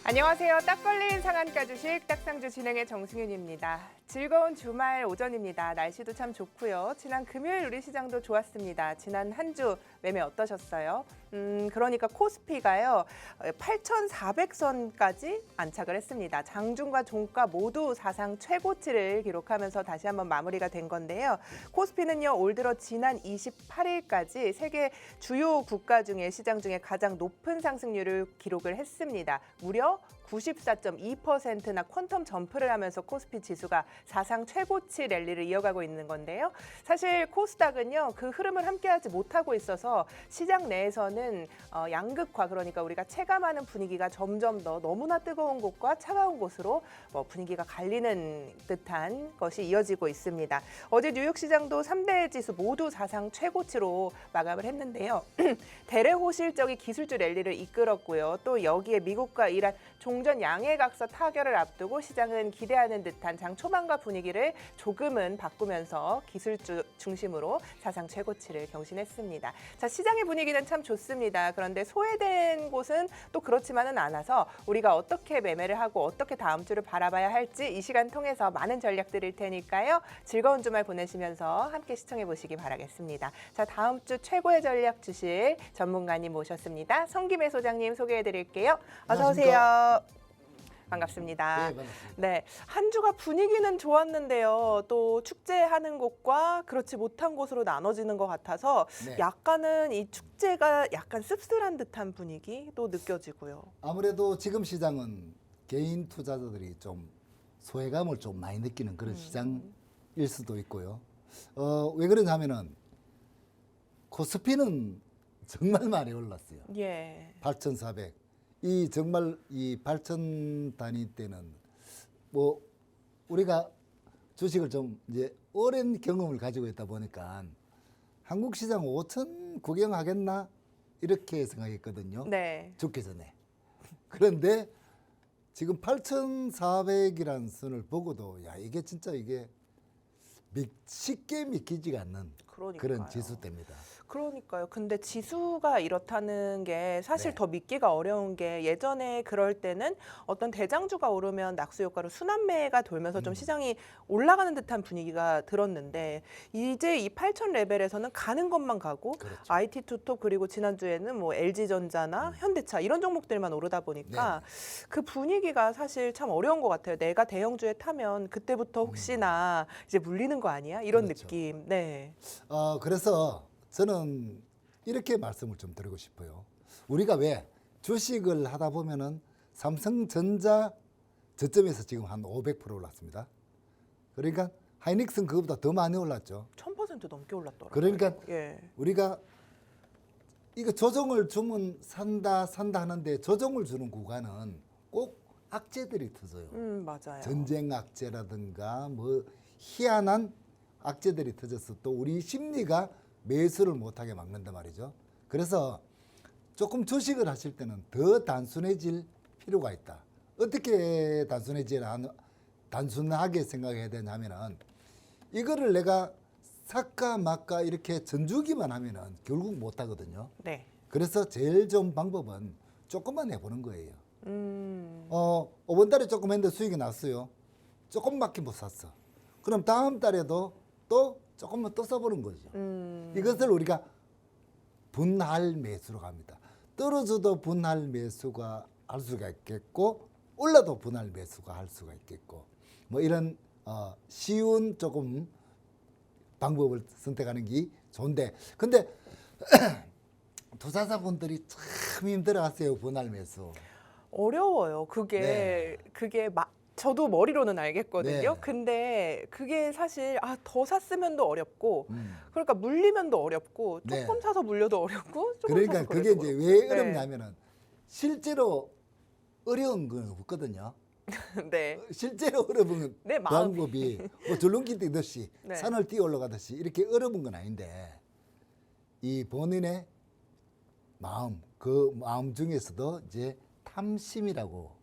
안녕하세요. 딱 걸린 상한가 주식 딱상주 진행의 정승윤입니다. 즐거운 주말 오전입니다. 날씨도 참 좋고요. 지난 금요일 우리 시장도 좋았습니다. 지난 한 주 매매 어떠셨어요? 그러니까 코스피가요 8,400선까지 안착을 했습니다. 장중과 종가 모두 사상 최고치를 기록하면서 다시 한번 마무리가 된 건데요. 코스피는요 올 들어 지난 28일까지 세계 주요 국가 중에 시장 중에 가장 높은 상승률을 기록을 했습니다. 무려 94.2%나 퀀텀 점프를 하면서 코스피 지수가 사상 최고치 랠리를 이어가고 있는 건데요. 사실 코스닥은요 그 흐름을 함께하지 못하고 있어서 시장 내에서는 양극화, 그러니까 우리가 체감하는 분위기가 점점 더 너무나 뜨거운 곳과 차가운 곳으로 분위기가 갈리는 듯한 것이 이어지고 있습니다. 어제 뉴욕 시장도 3대 지수 모두 사상 최고치로 마감을 했는데요. 대레호실적인 기술주 랠리를 이끌었고요. 또 여기에 미국과 이란 종전 양해각서 타결을 앞두고 시장은 기대하는 듯한 장 초반과 분위기를 조금은 바꾸면서 기술주 중심으로 사상 최고치를 경신했습니다. 자, 시장의 분위기는 참 좋습니다. 그런데 소외된 곳은 또 그렇지만은 않아서 우리가 어떻게 매매를 하고 어떻게 다음 주를 바라봐야 할지 이 시간 통해서 많은 전략 드릴 테니까요. 즐거운 주말 보내시면서 함께 시청해 보시기 바라겠습니다. 자, 다음 주 최고의 전략 주실 전문가님 모셨습니다. 성김혜 소장님 소개해 드릴게요. 어서 오세요. 반갑습니다. 네, 반갑습니다. 네, 한 주가 분위기는 좋았는데요. 또 축제하는 곳과 그렇지 못한 곳으로 나눠지는 것 같아서 네. 약간은 이 축제가 약간 씁쓸한 듯한 분위기도 느껴지고요. 아무래도 지금 시장은 개인 투자자들이 좀 소외감을 좀 많이 느끼는 그런 시장일 수도 있고요. 왜 그러냐면은 코스피는 정말 많이 올랐어요. 예. 8,400. 이 정말 이 8,000 단위 때는 뭐 우리가 주식을 좀 이제 오랜 경험을 가지고 있다 보니까 한국 시장 5,000 구경하겠나 이렇게 생각했거든요. 네. 죽기 전에. 그런데 지금 8,400이라는 선을 보고도 야 이게 진짜 이게 쉽게 믿기지가 않는 그러니까요. 그런 지수대입니다. 그러니까요. 근데 지수가 이렇다는 게 사실 네. 더 믿기가 어려운 게 예전에 그럴 때는 어떤 대장주가 오르면 낙수 효과로 순환매가 돌면서 좀 시장이 올라가는 듯한 분위기가 들었는데 이제 이 8,000 레벨에서는 가는 것만 가고 그렇죠. IT 투톱 그리고 지난주에는 뭐 LG전자나 현대차 이런 종목들만 오르다 보니까 그 분위기가 사실 참 어려운 것 같아요. 내가 대형주에 타면 그때부터 혹시나 이제 물리는 거 아니야? 이런 그렇죠. 느낌. 네. 그래서 저는 이렇게 말씀을 좀 드리고 싶어요. 우리가 왜 주식을 하다 보면은 삼성전자 저점에서 지금 한 500% 올랐습니다. 그러니까 하이닉스는 그거보다 더 많이 올랐죠. 1000% 넘게 올랐더라고요. 그러니까 예. 우리가 이거 조정을 주면 산다 하는데 조정을 주는 구간은 꼭 악재들이 터져요. 맞아요. 전쟁 악재라든가 뭐 희한한 악재들이 터져서 또 우리 심리가 매수를 못하게 막는단 말이죠. 그래서 조금 주식을 하실 때는 더 단순해질 필요가 있다. 어떻게 단순하게 생각해야 되냐면은 이거를 내가 살까 말까 이렇게 전주기만 하면은 결국 못 하거든요. 네. 그래서 제일 좋은 방법은 조금만 해보는 거예요. 5번 달에 조금 했는데 수익이 났어요. 조금밖에 못 샀어. 그럼 다음 달에도 또 조금만 또 써보는 거죠. 이것을 우리가 분할 매수로 갑니다. 떨어져도 분할 매수가 할 수가 있겠고 올라도 분할 매수가 할 수가 있겠고 뭐 이런 쉬운 조금 방법을 선택하는 게 좋은데 근데 투자자분들이 참 힘들어하세요. 분할 매수. 어려워요. 그게 저도 머리로는 알겠거든요. 네. 근데 그게 사실 더 샀으면 도 어렵고 그러니까 물리면도 어렵고 네. 조금 사서 물려도 어렵고 조금 그러니까 사서 그게 그래도 이제 어렵고. 왜 어렵냐면은 실제로 어려운 건 없거든요. 네. 실제로 어려운 내 마음이. 방법이 뭐 줄넘기 뛰듯이 네. 산을 뛰어 올라가듯이 이렇게 어려운 건 아닌데 이 본인의 마음, 그 마음 중에서도 이제 탐심이라고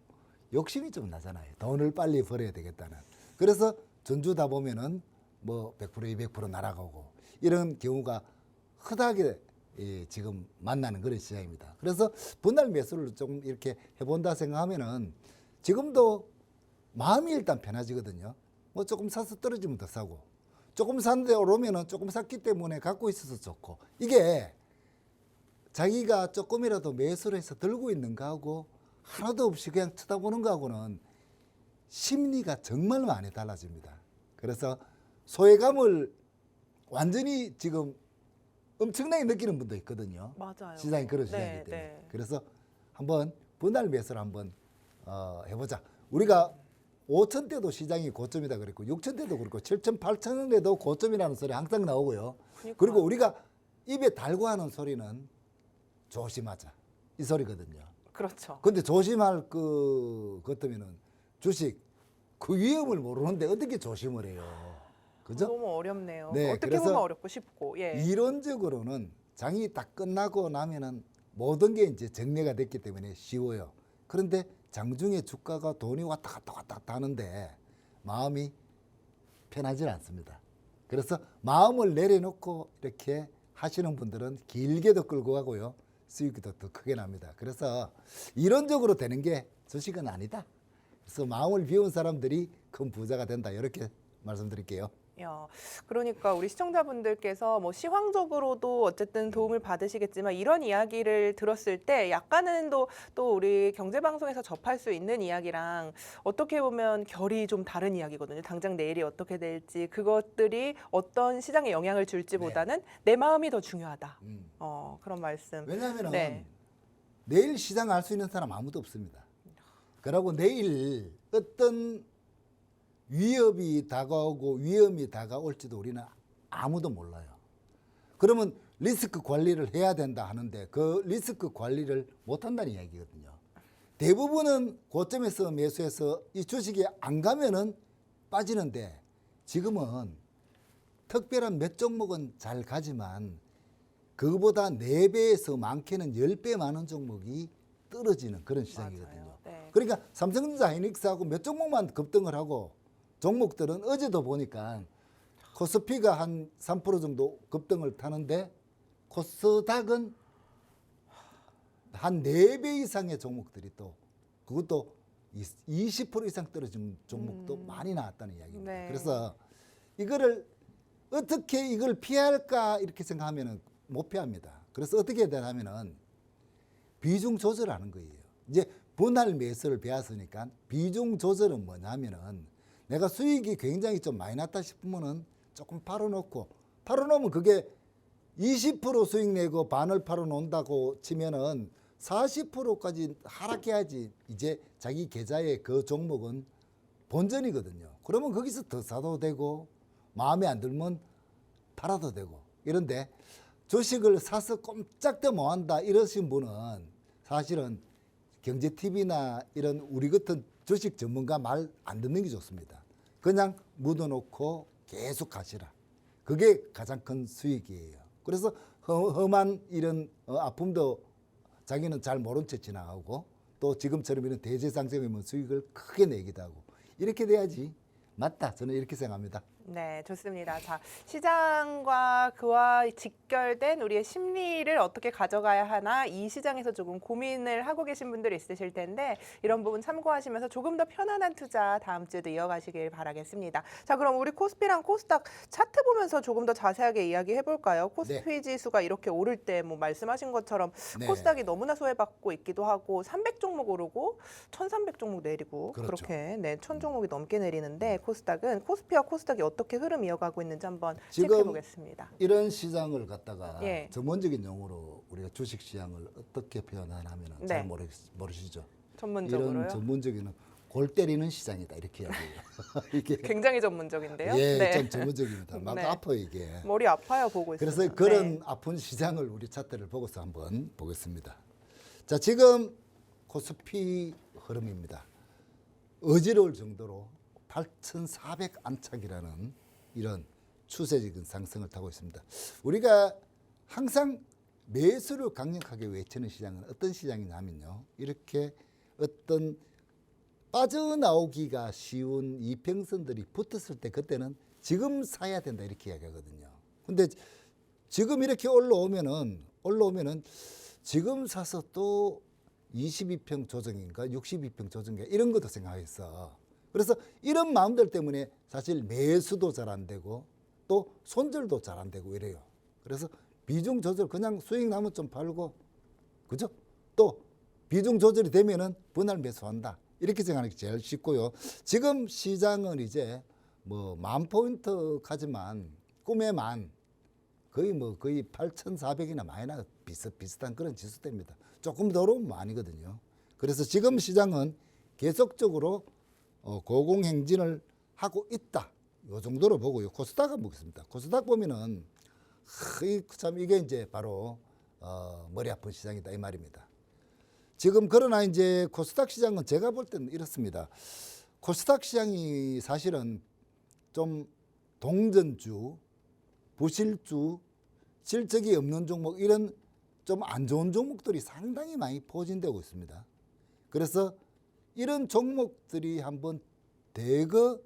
욕심이 좀 나잖아요. 돈을 빨리 벌어야 되겠다는. 그래서 전주다 보면은 뭐 100% 200% 날아가고 이런 경우가 흔하게 지금 만나는 그런 시장입니다. 그래서 분할 매수를 좀 이렇게 해본다 생각하면은 지금도 마음이 일단 편해지거든요. 뭐 조금 사서 떨어지면 더 사고, 조금 샀는데 오르면은 조금 샀기 때문에 갖고 있어서 좋고, 이게 자기가 조금이라도 매수를 해서 들고 있는 거하고 하나도 없이 그냥 쳐다보는 거하고는 심리가 정말 많이 달라집니다. 그래서 소외감을 완전히 지금 엄청나게 느끼는 분도 있거든요. 맞아요. 시장이 그런 네, 시장이기 때문에. 네. 그래서 한번 분할 매수를 한번 해보자. 우리가 5천 대도 시장이 고점이다 그랬고 6천 대도 그렇고 7천, 8천 대도 고점이라는 소리 항상 나오고요. 그러니까요. 그리고 우리가 입에 달고 하는 소리는 조심하자 이 소리거든요. 그렇죠. 근데 조심할 것 같으면은 주식 그 위험을 모르는데 어떻게 조심을 해요? 그죠? 너무 어렵네요. 네, 어떻게 그래서 보면 어렵고 쉽고. 예. 이론적으로는 장이 다 끝나고 나면은 모든 게 이제 정리가 됐기 때문에 쉬워요. 그런데 장중에 주가가 돈이 왔다 갔다 하는데 마음이 편하지 않습니다. 그래서 마음을 내려놓고 이렇게 하시는 분들은 길게도 끌고 가고요. 수익도 더 크게 납니다. 그래서 이론적으로 되는 게 주식은 아니다. 그래서 마음을 비운 사람들이 큰 부자가 된다. 이렇게 말씀드릴게요. 야, 그러니까 우리 시청자분들께서 뭐 시황적으로도 어쨌든 도움을 받으시겠지만 이런 이야기를 들었을 때 약간은 또 우리 경제방송에서 접할 수 있는 이야기랑 어떻게 보면 결이 좀 다른 이야기거든요. 당장 내일이 어떻게 될지 그것들이 어떤 시장에 영향을 줄지보다는 내 마음이 더 중요하다. 그런 말씀. 왜냐하면 네. 내일 시장 알 수 있는 사람 아무도 없습니다. 그러고 내일 어떤 위협이 다가오고 위험이 다가올지도 우리는 아무도 몰라요. 그러면 리스크 관리를 해야 된다 하는데 그 리스크 관리를 못한다는 이야기거든요. 대부분은 고점에서 매수해서 이 주식이 안 가면은 빠지는데 지금은 특별한 몇 종목은 잘 가지만 그거보다 4배에서 많게는 10배 많은 종목이 떨어지는 그런 시장이거든요. 맞아요. 네. 그러니까 삼성전자 하이닉스하고 몇 종목만 급등을 하고 종목들은 어제도 보니까 코스피가 한 3% 정도 급등을 타는데 코스닥은 한 4배 이상의 종목들이 또 그것도 20% 이상 떨어진 종목도 많이 나왔다는 이야기입니다. 네. 그래서 이거를 어떻게 이걸 피할까 이렇게 생각하면은 못 피합니다. 그래서 어떻게 해야 되냐면은 비중 조절하는 거예요. 이제 분할 매수를 배웠으니까 비중 조절은 뭐냐면은 내가 수익이 굉장히 좀 많이 났다 싶으면은 조금 팔아놓으면 그게 20% 수익 내고 반을 팔아놓는다고 치면은 40%까지 하락해야지 이제 자기 계좌에 그 종목은 본전이거든요. 그러면 거기서 더 사도 되고 마음에 안 들면 팔아도 되고 이런데 주식을 사서 꼼짝도 못한다 이러신 분은 사실은 경제TV나 이런 우리 같은 주식 전문가 말 안 듣는 게 좋습니다. 그냥 묻어놓고 계속 가시라. 그게 가장 큰 수익이에요. 그래서 험한 이런 아픔도 자기는 잘 모른 채 지나가고 또 지금처럼 이런 대제상생이면 수익을 크게 내기도 하고 이렇게 돼야지 맞다. 저는 이렇게 생각합니다. 네, 좋습니다. 자, 시장과 그와 직결된 우리의 심리를 어떻게 가져가야 하나 이 시장에서 조금 고민을 하고 계신 분들이 있으실 텐데 이런 부분 참고하시면서 조금 더 편안한 투자 다음 주에도 이어가시길 바라겠습니다. 자, 그럼 우리 코스피랑 코스닥 차트 보면서 조금 더 자세하게 이야기해 볼까요? 코스피 지수가 이렇게 오를 때 뭐 말씀하신 것처럼 네. 코스닥이 너무나 소외받고 있기도 하고 300 종목 오르고 1300 종목 내리고 그렇죠. 그렇게 네, 1000 종목이 넘게 내리는데 코스닥은 코스피와 코스닥이 어떻게 흐름 이어가고 있는지 한번 지금 체크해 보겠습니다. 이런 시장을 갖다가 예. 전문적인 용어로 우리가 주식 시장을 어떻게 표현하냐면 네. 잘 모르시죠? 전문적으로요. 이런 전문적인 골 때리는 시장이다 이렇게 이야기해요. 이게 굉장히 전문적인데요. 예, 네. 좀 전문적입니다. 막 네. 아파요 이게. 머리 아파요 보고 있어요. 그래서 그런 아픈 시장을 우리 차트를 보고서 한번 보겠습니다. 자, 지금 코스피 흐름입니다. 어지러울 정도로 8,400 안착이라는 이런 추세적인 상승을 타고 있습니다. 우리가 항상 매수를 강력하게 외치는 시장은 어떤 시장이냐면요. 이렇게 어떤 빠져나오기가 쉬운 이평선들이 붙었을 때 그때는 지금 사야 된다 이렇게 이야기하거든요. 근데 지금 이렇게 올라오면은 올라오면은 지금 사서 또 22평 조정인가 62평 조정인가 이런 것도 생각했어. 그래서 이런 마음들 때문에 사실 매수도 잘 안 되고 또 손절도 잘 안 되고 이래요. 그래서 비중 조절 그냥 수익 나면 좀 팔고 그죠? 또 비중 조절이 되면은 분할 매수한다. 이렇게 생각하는 게 제일 쉽고요. 지금 시장은 이제 뭐 10,000포인트까지만 꿈의 만 거의 8,400이나 마이너스 비슷한 그런 지수대입니다. 조금 더 오르면 아니거든요. 그래서 지금 시장은 계속적으로 고공행진을 하고 있다. 요 정도로 보고요. 코스닥 한번 보겠습니다. 코스닥 보면은 참 이게 이제 바로 머리 아픈 시장이다 이 말입니다. 지금 그러나 이제 코스닥 시장은 제가 볼 때는 이렇습니다. 코스닥 시장이 사실은 좀 동전주, 부실주, 실적이 없는 종목 이런 좀 안 좋은 종목들이 상당히 많이 포진되고 있습니다. 그래서 이런 종목들이 한번 대거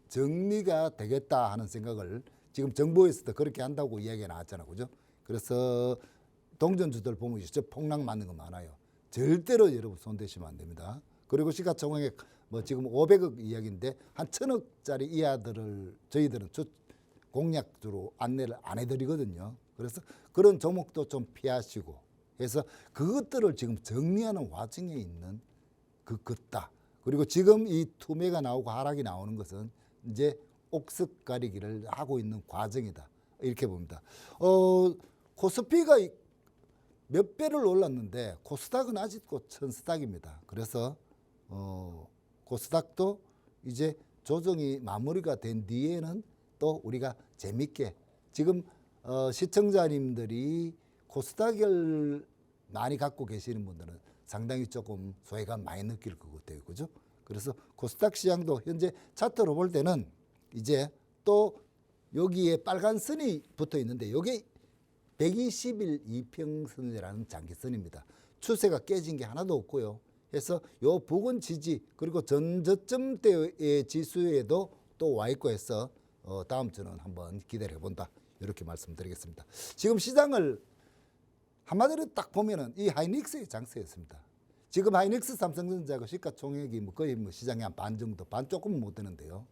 정리가 되겠다 하는 생각을 지금 정부에서도 그렇게 한다고 이야기가 나왔잖아요. 그죠? 그래서 동전주들 보면 진짜 폭락 맞는 거 많아요. 절대로 여러분 손대시면 안 됩니다. 그리고 시가총액 뭐 지금 500억 이야기인데 한 1,000억짜리 이하들을 저희들은 공략주로 안내를 안 해드리거든요. 그래서 그런 종목도 좀 피하시고 해서 그것들을 지금 정리하는 와중에 있는 그것다. 그리고 지금 이 투매가 나오고 하락이 나오는 것은 이제 옥석 가리기를 하고 있는 과정이다. 이렇게 봅니다. 코스피가 몇 배를 올랐는데 코스닥은 아직도 천스닥입니다. 그래서 코스닥도 이제 조정이 마무리가 된 뒤에는 또 우리가 재밌게 지금 시청자님들이 코스닥을 많이 갖고 계시는 분들은 상당히 조금 소외감 많이 느낄 것 같아요. 그죠? 그래서 코스닥 시장도 현재 차트로 볼 때는 이제 또 여기에 빨간 선이 붙어 있는데 이게 120일 이평선이라는 장기선입니다. 추세가 깨진 게 하나도 없고요. 해서 요 부근 지지 그리고 전저점대의 지수에도 또 와 있고 해서 다음 주는 한번 기대를 해본다. 이렇게 말씀드리겠습니다. 지금 시장을 한마디로 딱 보면은 이 하이닉스의 장세였습니다. 지금 하이닉스 삼성전자가 시가총액이 거의 시장의 한 반 정도, 반 조금 못 되는데요.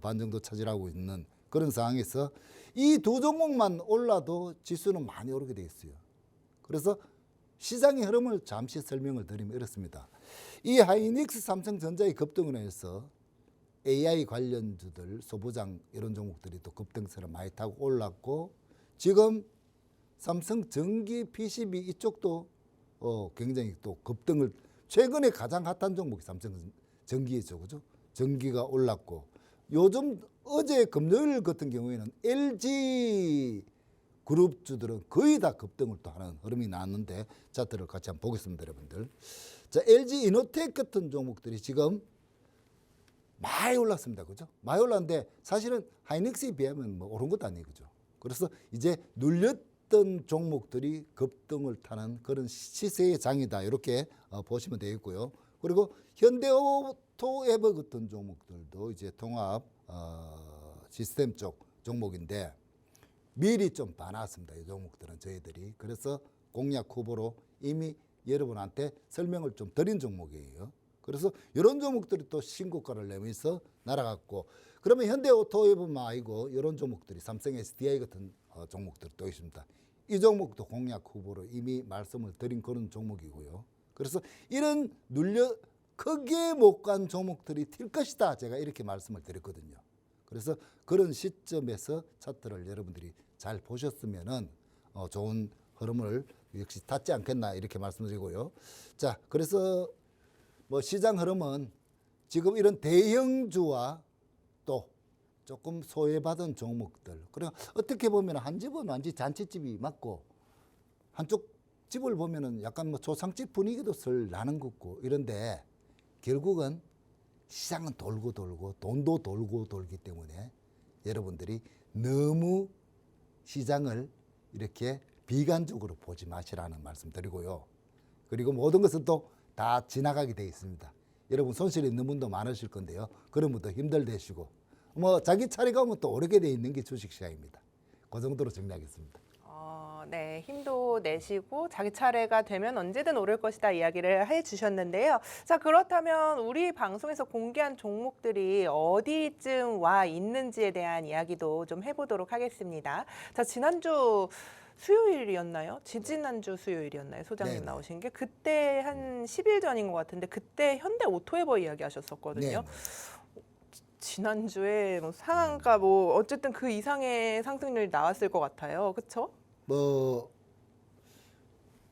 반 정도 차지하고 있는 그런 상황에서 이 두 종목만 올라도 지수는 많이 오르게 돼 있어요. 그래서 시장의 흐름을 잠시 설명을 드리면 이렇습니다. 이 하이닉스 삼성전자의 급등으로 해서 AI 관련주들, 소부장 이런 종목들이 또 급등세를 많이 타고 올랐고 지금 삼성전기 PCB 이쪽도 굉장히 또 급등을 최근에 가장 핫한 종목이 삼성전기죠. 그죠? 전기가 올랐고 요즘 어제 금요일 같은 경우에는 LG 그룹주들은 거의 다 급등을 또 하는 흐름이 나왔는데 차트를 같이 한번 보겠습니다, 여러분들. 자, LG 이노텍 같은 종목들이 지금 많이 올랐습니다. 그죠? 많이 올랐는데 사실은 하이닉스에 비하면 뭐 오른 것도 아니에요. 그죠? 그래서 이제 눌렸던 종목들이 급등을 타는 그런 시세의 장이다. 이렇게 보시면 되겠고요. 그리고 현대오토에버 같은 종목들도 이제 통합 시스템 쪽 종목인데 미리 좀 봐놨습니다. 이 종목들은 저희들이. 그래서 공략 후보로 이미 여러분한테 설명을 좀 드린 종목이에요. 그래서 이런 종목들이 또 신고가를 내면서 날아갔고 그러면 현대오토에버만 아니고 이런 종목들이 삼성 SDI 같은 종목들이 또 있습니다. 이 종목도 공략 후보로 이미 말씀을 드린 그런 종목이고요. 그래서 이런 크게 못 간 종목들이 튈 것이다. 제가 이렇게 말씀을 드렸거든요. 그래서 그런 시점에서 차트를 여러분들이 잘 보셨으면은 좋은 흐름을 역시 탔지 않겠나 이렇게 말씀드리고요. 자, 그래서 뭐 시장 흐름은 지금 이런 대형주와 또 조금 소외받은 종목들. 그리고 어떻게 보면 한 집은 완전 잔치집이 맞고 한쪽 집을 보면은 약간 뭐 조상집 분위기도 설 나는 것 같고 이런데 결국은 시장은 돌고 돌고 돈도 돌고 돌기 때문에 여러분들이 너무 시장을 이렇게 비관적으로 보지 마시라는 말씀 드리고요. 그리고 모든 것은 또 다 지나가게 돼 있습니다. 여러분 손실 있는 분도 많으실 건데요. 그런 분도 힘들대시고 뭐 자기 차례가 오면 또 오르게 돼 있는 게 주식시장입니다. 그 정도로 정리하겠습니다. 네, 힘도 내시고 자기 차례가 되면 언제든 오를 것이다 이야기를 해주셨는데요. 자, 그렇다면 우리 방송에서 공개한 종목들이 어디쯤 와 있는지에 대한 이야기도 좀 해보도록 하겠습니다. 자, 지난주 수요일이었나요? 지지난주 수요일이었나요? 소장님 네네. 나오신 게 그때 한 10일 전인 것 같은데 그때 현대 오토에버 이야기 하셨었거든요. 네. 지난주에 뭐 상한가 뭐 어쨌든 그 이상의 상승률이 나왔을 것 같아요. 그렇죠? 뭐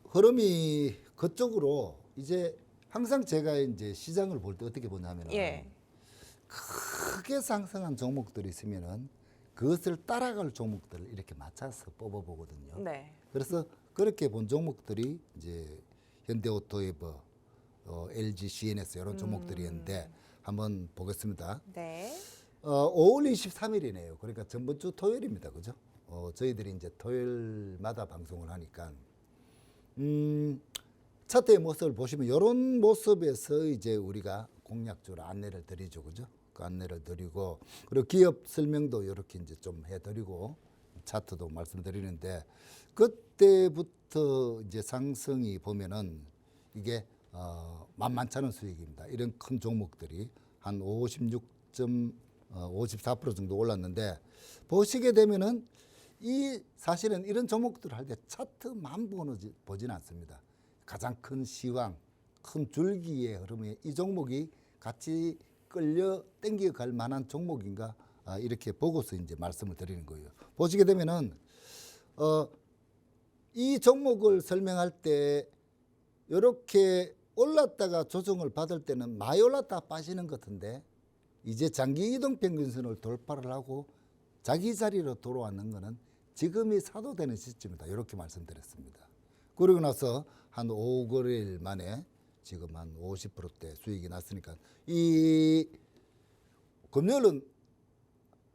흐름이 그쪽으로 이제 항상 제가 이제 시장을 볼 때 어떻게 보냐면은 예. 크게 상승한 종목들이 있으면은 그것을 따라갈 종목들을 이렇게 맞춰서 뽑아보거든요. 네. 그래서 그렇게 본 종목들이 이제 현대오토에버, LG, CNS 이런 종목들이었는데 한번 보겠습니다. 네. 5월 23일이네요. 그러니까 전번 주 토요일입니다. 그죠? 저희들이 이제 토요일마다 방송을 하니까 차트의 모습을 보시면 이런 모습에서 이제 우리가 공략주로 안내를 드리죠. 그죠? 그 안내를 드리고 그리고 기업 설명도 이렇게 이제 좀 해드리고 차트도 말씀드리는데 그때부터 이제 상승이 보면은 이게 만만치 않은 수익입니다. 이런 큰 종목들이 한 54% 정도 올랐는데 보시게 되면은 이 사실은 이런 종목들을 할 때 차트만 보지는 않습니다. 가장 큰 시황, 큰 줄기의 흐름에 이 종목이 같이 끌려 땡겨 갈 만한 종목인가 이렇게 보고서 이제 말씀을 드리는 거예요. 보시게 되면은 이 종목을 설명할 때 이렇게 올랐다가 조정을 받을 때는 많이 올랐다 빠지는 것 같은데 이제 장기 이동 평균선을 돌파를 하고 자기 자리로 돌아왔는 거는 지금이 사도되는 시점이다. 이렇게 말씀드렸습니다. 그러고 나서 한 5거래일 만에 지금 한 50%대 수익이 났으니까 이 금요일은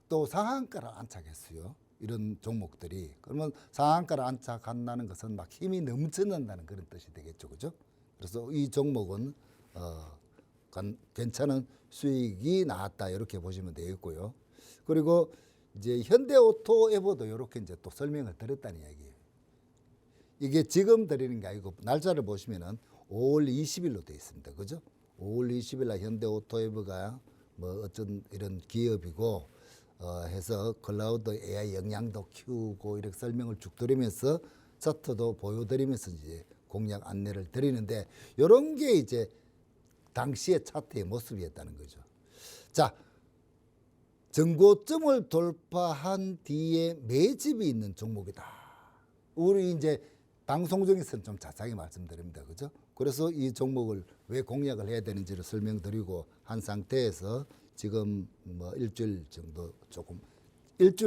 또 상한가를 안착했어요. 이런 종목들이. 그러면 상한가를 안착한다는 것은 막 힘이 넘쳐난다는 그런 뜻이 되겠죠. 그죠? 그래서 이 종목은 괜찮은 수익이 나왔다. 이렇게 보시면 되겠고요. 그리고 이제 현대오토에버도 이렇게 이제 또 설명을 드렸다는 이야기예요. 이게 지금 드리는 게 아니고 날짜를 보시면은 5월 20일로 되어 있습니다. 그죠? 5월 20일 날 현대오토에버가 뭐 어쩐 이런 기업이고 해서 클라우드 AI 역량도 키우고 이렇게 설명을 쭉 드리면서 차트도 보여드리면서 이제 공략 안내를 드리는데 이런 게 이제 당시의 차트의 모습이었다는 거죠. 자, 정고점을 돌파한 뒤에 매집이 있는 종목이다. 우리 이제 방송 중에서는 좀 자세하게 말씀드립니다. 그죠? 그래서 이 종목을 왜 공략을 해야 되는지를 설명드리고 한 상태에서 지금 뭐 일주일 정도 조금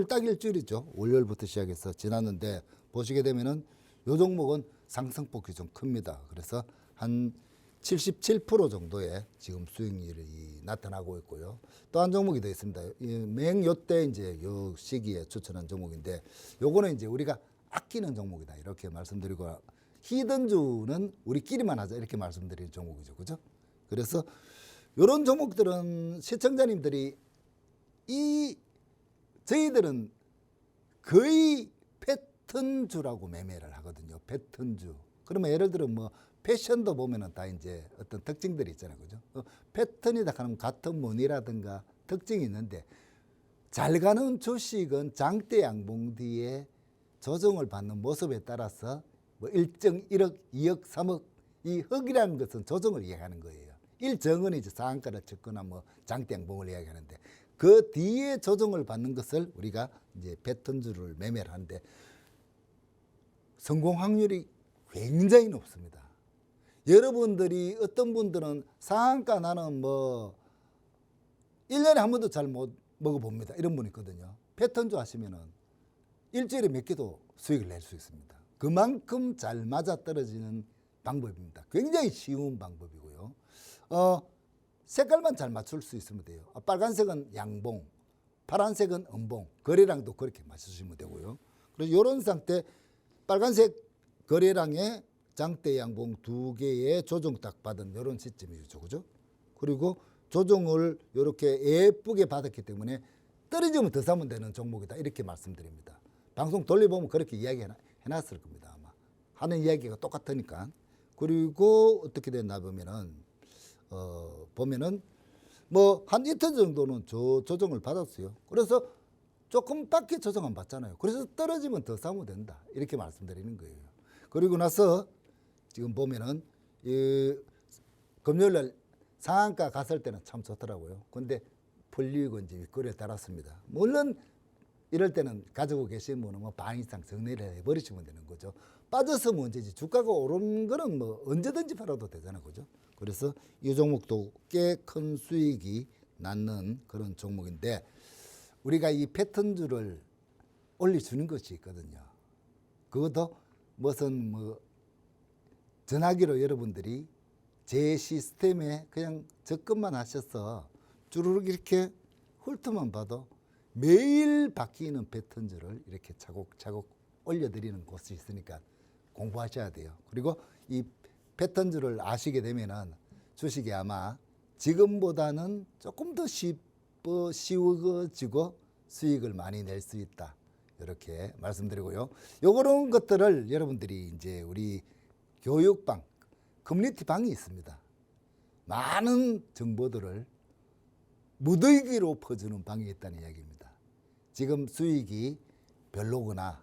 딱 일주일이죠. 월요일부터 시작해서 지났는데 보시게 되면은 요 종목은 상승폭이 좀 큽니다. 그래서 한 77% 정도의 지금 수익률이 나타나고 있고요. 또 한 종목이 더 있습니다. 맹요때 이제 요 시기에 추천한 종목인데 요거는 이제 우리가 아끼는 종목이다. 이렇게 말씀드리고 히든주는 우리끼리만 하자. 이렇게 말씀드리는 종목이죠. 그죠? 그래서 요런 종목들은 시청자님들이 저희들은 거의 패턴주라고 매매를 하거든요. 패턴주. 그러면 예를 들어 뭐 패션도 보면은 다 이제 어떤 특징들이 있잖아요. 그죠? 패턴이다 하면 같은 무늬라든가 특징이 있는데 잘 가는 주식은 장대 양봉 뒤에 조정을 받는 모습에 따라서 뭐 일정 1억, 2억, 3억 이 흑이라는 것은 조정을 이야기하는 거예요. 일정은 이제 상한가를 쳤거나 뭐 장대 양봉을 이야기하는데 그 뒤에 조정을 받는 것을 우리가 이제 패턴주를 매매를 하는데 성공 확률이 굉장히 높습니다. 여러분들이 어떤 분들은 상한가 나는 뭐 1년에 한 번도 잘 못 먹어봅니다. 이런 분 있거든요. 패턴주 하시면은 일주일에 몇 개도 수익을 낼 수 있습니다. 그만큼 잘 맞아떨어지는 방법입니다. 굉장히 쉬운 방법이고요. 색깔만 잘 맞출 수 있으면 돼요. 빨간색은 양봉, 파란색은 음봉, 거래량도 그렇게 맞추시면 되고요. 그래서 이런 상태 빨간색 거래량에 장대 양봉 두 개의 조정 딱 받은 이런 시점이죠. 그죠? 그리고 조정을 이렇게 예쁘게 받았기 때문에 떨어지면 더 사면 되는 종목이다. 이렇게 말씀드립니다. 방송 돌려보면 그렇게 이야기해 해놨을 겁니다. 아마 하는 이야기가 똑같으니까. 그리고 어떻게 됐나 보면은 보면은 뭐 한 이틀 정도는 조정을 받았어요. 그래서 조금밖에 조정 안 받잖아요. 그래서 떨어지면 더 싸면 된다 이렇게 말씀드리는 거예요. 그리고 나서 지금 보면은 금요일 날 상한가 갔을 때는 참 좋더라고요. 근데 풀리고 이제 윗거리에 달았습니다. 물론 이럴 때는 가지고 계신 분은 뭐 반 이상 정리를 해버리시면 되는 거죠. 빠져서 문제지 주가가 오른 거는 뭐 언제든지 팔아도 되잖아요. 그죠? 그래서 이 종목도 꽤 큰 수익이 낳는 그런 종목인데 우리가 이 패턴주를 올려주는 것이 있거든요. 그것도 무슨 뭐 전화기로 여러분들이 제 시스템에 그냥 접근만 하셔서 주르륵 이렇게 훑어만 봐도 매일 바뀌는 패턴주를 이렇게 차곡차곡 올려드리는 곳이 있으니까 공부하셔야 돼요. 그리고 이 패턴주를 아시게 되면은 주식이 아마 지금보다는 조금 더 쉬워지고 수익을 많이 낼 수 있다. 이렇게 말씀드리고요. 요런 것들을 여러분들이 이제 우리 교육방, 커뮤니티 방이 있습니다. 많은 정보들을 무더기로 퍼주는 방이 있다는 이야기입니다. 지금 수익이 별로거나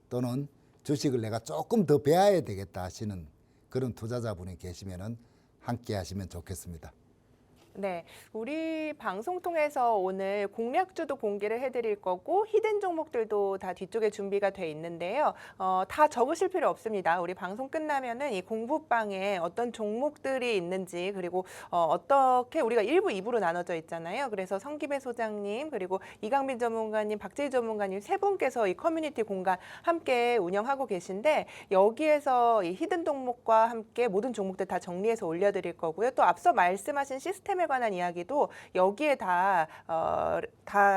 또는 주식을 내가 조금 더 배워야 되겠다 하시는 그런 투자자분이 계시면은 함께 하시면 좋겠습니다. 네, 우리 방송 통해서 오늘 공략주도 공개를 해드릴 거고 히든 종목들도 다 뒤쪽에 준비가 돼 있는데요. 다 적으실 필요 없습니다. 우리 방송 끝나면은 이 공부방에 어떤 종목들이 있는지 그리고 어떻게 우리가 1부, 2부로 나눠져 있잖아요. 그래서 성기배 소장님 그리고 이강민 전문가님, 박재희 전문가님 세 분께서 이 커뮤니티 공간 함께 운영하고 계신데 여기에서 이 히든 종목과 함께 모든 종목들 다 정리해서 올려드릴 거고요. 또 앞서 말씀하신 시스템에 관한 이야기도 여기에 다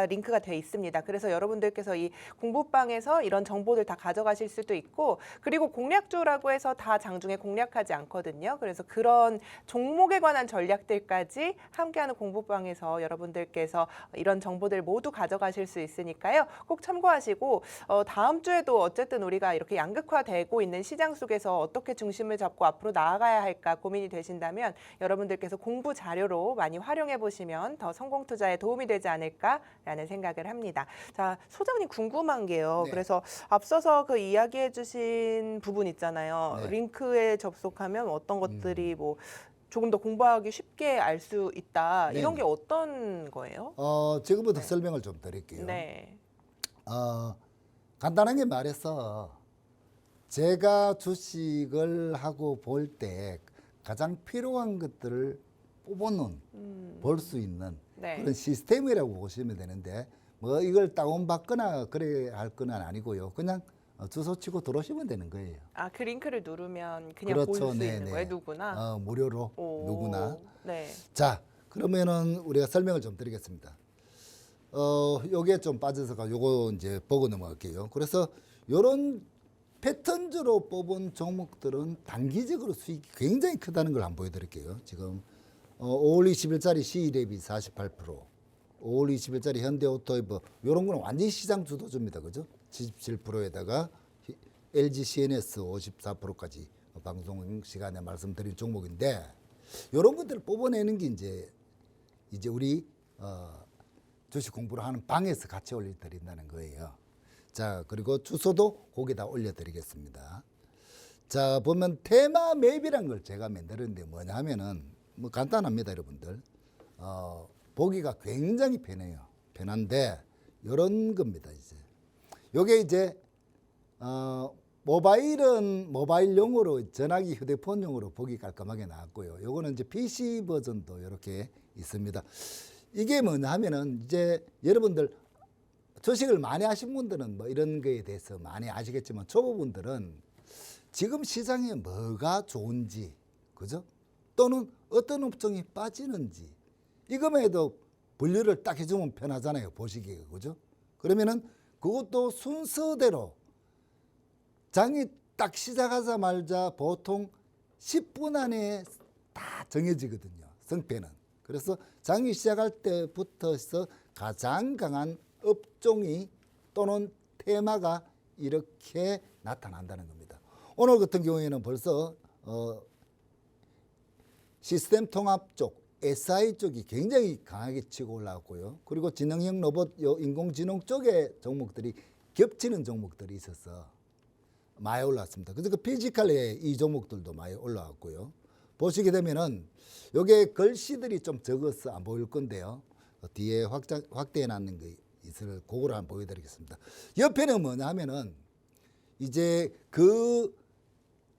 링크가 돼 있습니다. 그래서 여러분들께서 이 공부방에서 이런 정보들 다 가져가실 수도 있고 그리고 공략주라고 해서 다 장중에 공략하지 않거든요. 그래서 그런 종목에 관한 전략들까지 함께하는 공부방에서 여러분들께서 이런 정보들 모두 가져가실 수 있으니까요. 꼭 참고하시고 다음 주에도 어쨌든 우리가 이렇게 양극화되고 있는 시장 속에서 어떻게 중심을 잡고 앞으로 나아가야 할까 고민이 되신다면 여러분들께서 공부 자료로 많이 활용해 보시면 더 성공 투자에 도움이 되지 않을까라는 생각을 합니다. 자, 소장님 궁금한 게요. 네. 그래서 앞서서 그 이야기해 주신 부분 있잖아요. 네. 링크에 접속하면 어떤 것들이 뭐 조금 더 공부하기 쉽게 알 수 있다. 네. 이런 게 어떤 거예요? 지금부터 설명을 좀 드릴게요. 네. 간단하게 말해서 제가 주식을 하고 볼 때 가장 필요한 것들을 뽑아놓은 볼 수 있는 네. 그런 시스템이라고 보시면 되는데 뭐 이걸 다운받거나 그래 할 건 아니고요. 그냥 주소 치고 들어오시면 되는 거예요. 아, 그 링크를 누르면 그냥 그렇죠. 볼 수 있는 네네. 거예요, 누구나? 무료로 오, 누구나. 네. 자, 그러면은 우리가 설명을 좀 드리겠습니다. 요게 좀 빠져서 요거 이제 보고 넘어갈게요. 그래서 요런 패턴주로 뽑은 종목들은 단기적으로 수익이 굉장히 크다는 걸 한번 보여드릴게요. 지금 5월 20일짜리 C랩이 48%, 5월 20일짜리 현대오토이버 요런 거는 완전히 시장 주도주입니다. 그죠? 77%에다가 LG CNS 54%까지 방송 시간에 말씀드린 종목인데 요런 것들을 뽑아내는 게 이제 우리 주식 공부를 하는 방에서 같이 올려드린다는 거예요. 자, 그리고 주소도 거기다 올려드리겠습니다. 자, 보면 테마 맵이란 걸 제가 만들었는데 뭐냐 하면은 뭐 간단합니다, 여러분들. 보기가 굉장히 편해요. 편한데 이런 겁니다, 이제. 요게 이제 모바일은 모바일용으로 전화기 휴대폰용으로 보기 깔끔하게 나왔고요. 요거는 이제 PC 버전도 이렇게 있습니다. 이게 뭐냐 하면은 이제 여러분들 주식을 많이 하신 분들은 뭐 이런 거에 대해서 많이 아시겠지만 초보분들은 지금 시장에 뭐가 좋은지, 그죠? 또는 어떤 업종이 빠지는지 이것만 해도 분류를 딱 해주면 편하잖아요, 보시기가, 그죠? 그러면은 그것도 순서대로 장이 딱 시작하자마자 보통 10분 안에 다 정해지거든요, 성패는. 그래서 장이 시작할 때부터 해서 가장 강한 업종이 또는 테마가 이렇게 나타난다는 겁니다. 오늘 같은 경우에는 벌써 시스템 통합 쪽, SI 쪽이 굉장히 강하게 치고 올라왔고요. 그리고 지능형 로봇, 인공지능 쪽의 종목들이 겹치는 종목들이 있어서 많이 올라왔습니다. 그래서 그 피지컬의 이 종목들도 많이 올라왔고요. 보시게 되면은 요게 글씨들이 좀 적어서 안 보일 건데요. 뒤에 확대해 놨는 거 있을 그거를 한번 보여드리겠습니다. 옆에는 뭐냐 하면은 이제 그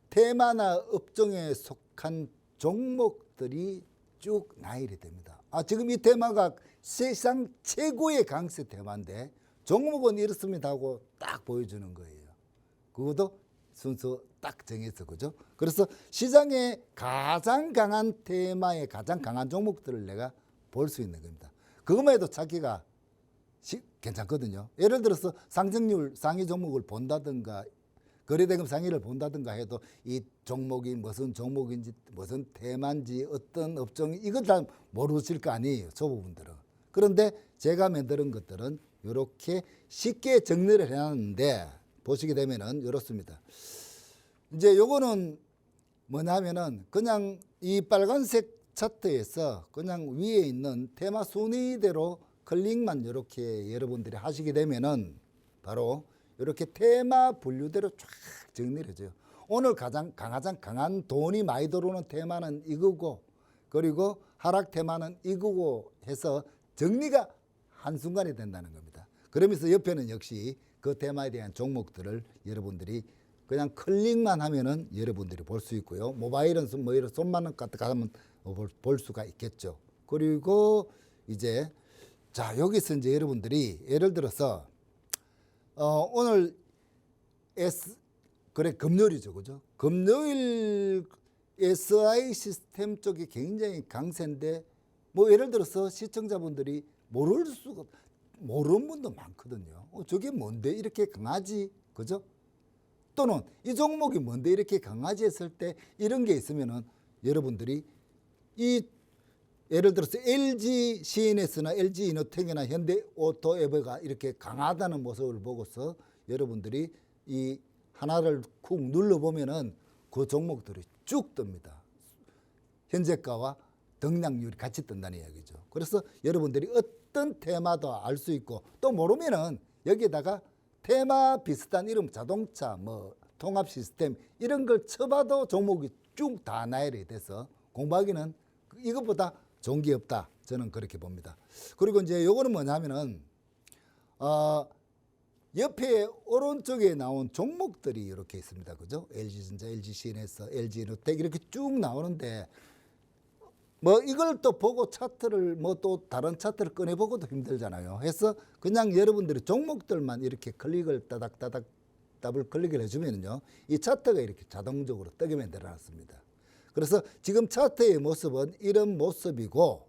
테마나 업종에 속한 종목들이 쭉 나열이 됩니다. 지금 이 테마가 세상 최고의 강세 테마인데 종목은 이렇습니다 하고 딱 보여주는 거예요. 그것도 순서 딱 정해서, 그죠? 그래서 시장에 가장 강한 테마의 가장 강한 종목들을 내가 볼 수 있는 겁니다. 그것만 해도 찾기가 괜찮거든요. 예를 들어서 상승률 상위 종목을 본다든가 거래대금 상위를 본다든가 해도 이 종목이 무슨 종목인지 무슨 테마인지 어떤 업종이 이걸 잘 모르실 거 아니에요. 초보분들은. 그런데 제가 만드는 것들은 이렇게 쉽게 정리를 해놨는데 보시게 되면은 이렇습니다. 이제 요거는 뭐냐면은 그냥 이 빨간색 차트에서 그냥 위에 있는 테마 순위대로 클릭만 이렇게 여러분들이 하시게 되면은 바로 이렇게 테마 분류대로 쫙 정리를 해줘요. 오늘 가장 강한 돈이 많이 들어오는 테마는 이거고, 그리고 하락 테마는 이거고 해서 정리가 한순간에 된다는 겁니다. 그러면서 옆에는 역시 그 테마에 대한 종목들을 여러분들이 그냥 클릭만 하면은 여러분들이 볼 수 있고요. 모바일은 뭐 이런 손만 가면 볼 수가 있겠죠. 그리고 이제 자, 여기서 이제 여러분들이 예를 들어서 오늘 그래 금요일이죠, 그죠? 금요일 SI 시스템 쪽이 굉장히 강세인데 뭐 예를 들어서 시청자분들이 모르는 분도 많거든요. 저게 뭔데 이렇게 강하지, 그죠? 또는 이 종목이 뭔데 이렇게 강하지 했을 때 이런 게 있으면은 여러분들이 이 예를 들어서 LG CNS나 LG 이노텍이나 현대오토에버가 이렇게 강하다는 모습을 보고서 여러분들이 이 하나를 쿡 눌러보면은 그 종목들이 쭉 뜹니다. 현재가와 등락률이 같이 뜬다는 이야기죠. 그래서 여러분들이 어떤 테마도 알 수 있고 또 모르면은 여기에다가 테마 비슷한 이름 자동차 뭐 통합 시스템 이런 걸 쳐봐도 종목이 쭉 다 나열이 돼서 공부하기는 이것보다 좋은 게 없다. 저는 그렇게 봅니다. 그리고 이제 요거는 뭐냐면은 옆에 오른쪽에 나온 종목들이 이렇게 있습니다. 그죠? LG전자, LGCNS, LG이노텍 이렇게 쭉 나오는데 뭐 이걸 또 보고 차트를 뭐 또 다른 차트를 꺼내보고도 힘들잖아요. 해서 그냥 여러분들이 종목들만 이렇게 클릭을 따닥따닥 더블 클릭을 해주면요, 이 차트가 이렇게 자동적으로 뜨게 만들어놨습니다. 그래서 지금 차트의 모습은 이런 모습이고,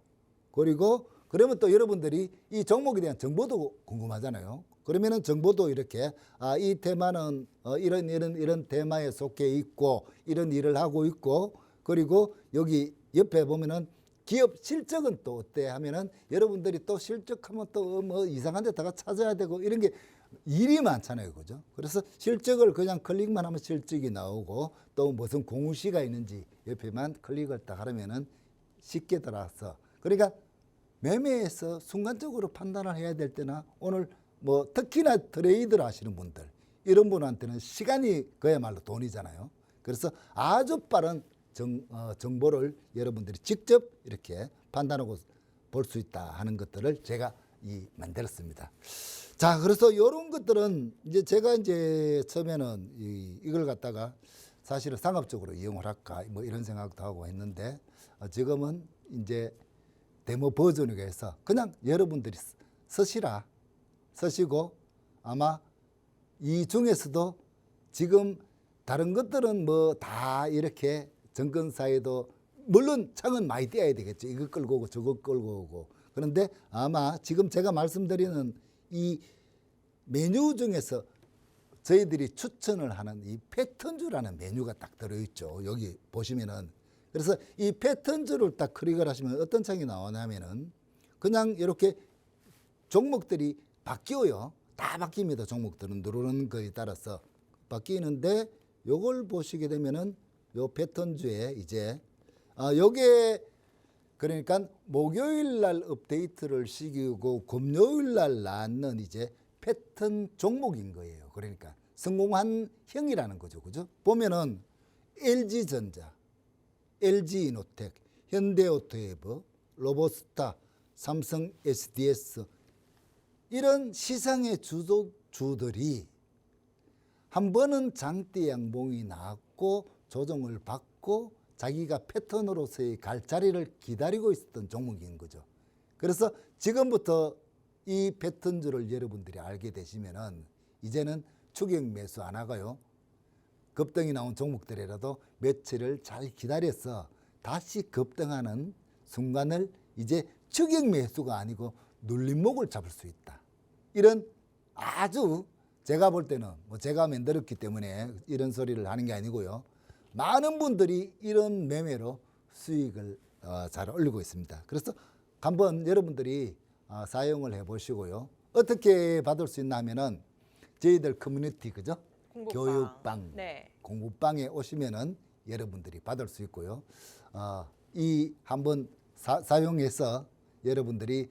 그리고 그러면 또 여러분들이 이 종목에 대한 정보도 궁금하잖아요. 그러면은 정보도 이렇게 이 테마는 이런 테마에 속해 있고 이런 일을 하고 있고, 그리고 여기 옆에 보면은 기업 실적은 또 어때 하면은 여러분들이 또 실적하면 또 뭐 이상한 데다가 찾아야 되고 이런 게 일이 많잖아요. 그죠? 그래서 실적을 그냥 클릭만 하면 실적이 나오고 또 무슨 공시가 있는지 옆에만 클릭을 딱 하면은 쉽게 들어와서, 그러니까 매매에서 순간적으로 판단을 해야 될 때나 오늘 뭐 특히나 트레이드를 하시는 분들 이런 분한테는 시간이 그야말로 돈이잖아요. 그래서 아주 빠른 정보를 여러분들이 직접 이렇게 판단하고 볼 수 있다 하는 것들을 제가 만들었습니다. 자, 그래서 이런 것들은 이제 제가 이제 처음에는 이걸 갖다가 사실은 상업적으로 이용을 할까 뭐 이런 생각도 하고 했는데 지금은 이제 데모 버전이고 해서 그냥 여러분들이 쓰시고 아마 이 중에서도 지금 다른 것들은 뭐 다 이렇게 정권사에도 물론 창은 많이 떼야 되겠죠. 이거 끌고 오고 저거 끌고 오고. 그런데 아마 지금 제가 말씀드리는 이 메뉴 중에서 저희들이 추천을 하는 이 패턴주라는 메뉴가 딱 들어있죠. 여기 보시면은. 그래서 이 패턴주를 딱 클릭을 하시면 어떤 창이 나오냐면은 그냥 이렇게 종목들이 바뀌어요. 다 바뀝니다. 종목들은 누르는 거에 따라서. 바뀌는데 요걸 보시게 되면은 요 패턴주에 이제 요게 그러니까 목요일 날 업데이트를 시키고 금요일 날 낳는 이제 패턴 종목인 거예요. 그러니까 성공한 형이라는 거죠. 그죠? 보면은 LG전자, LG이노텍, 현대오토웨브, 로보스타, 삼성 SDS 이런 시장의 주들이 한 번은 장대 양봉이 나왔고 조정을 받고 자기가 패턴으로서의 갈 자리를 기다리고 있었던 종목인 거죠. 그래서 지금부터 이 패턴주를 여러분들이 알게 되시면은 이제는 추격 매수 안 하고요. 급등이 나온 종목들이라도 며칠을 잘 기다려서 다시 급등하는 순간을 이제 추격 매수가 아니고 눌림목을 잡을 수 있다. 이런 아주 제가 볼 때는 뭐 제가 만들었기 때문에 이런 소리를 하는 게 아니고요. 많은 분들이 이런 매매로 수익을 잘 올리고 있습니다. 그래서 한번 여러분들이 사용을 해보시고요. 어떻게 받을 수 있나 하면은 저희들 커뮤니티 그죠? 공부방. 교육방, 네. 공부방에 오시면은 여러분들이 받을 수 있고요. 이 한번 사용해서 여러분들이